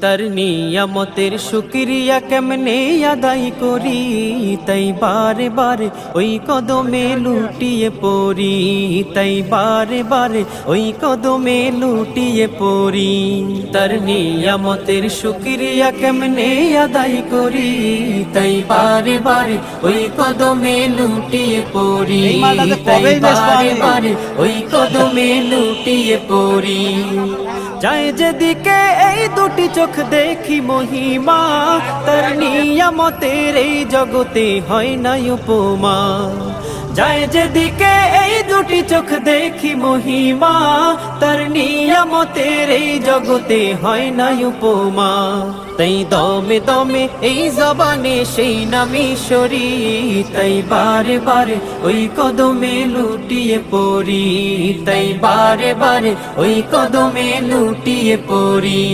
তার নিয়ামতের শুকরিয়া কেমনে আদায় করি, তাই বারে বারে ওই কদমে লুটিয়ে পড়ি, তাই বারে বারে ওই কদমে লুটিয়ে পড়ি। তার নিয়ামতের শুকরিয়া কেমনে আদায় করি, তাই বারে বারে ওই কদমে লুটিয়ে পড়ি, তাই বারে বারে ওই কদমে লুটিয়ে পড়ি। যায় যেদিকে এই দুটি চোখ দেখি মহিমা, তার নিয়ামতের এই জগতে হয় না উপমা। যায় যেদিকে এই দুটি চোখ দেখি মহিমা, তার নিয়ামতের এই জগতে হয় না উপমা। তাই দমে দমে এই জবানে সেই নামে সরি, তাই বারে বারে ওই কদমে লুটিয়ে পড়ি, তাই বারে বারে ওই কদমে লুটিয়ে পড়ি।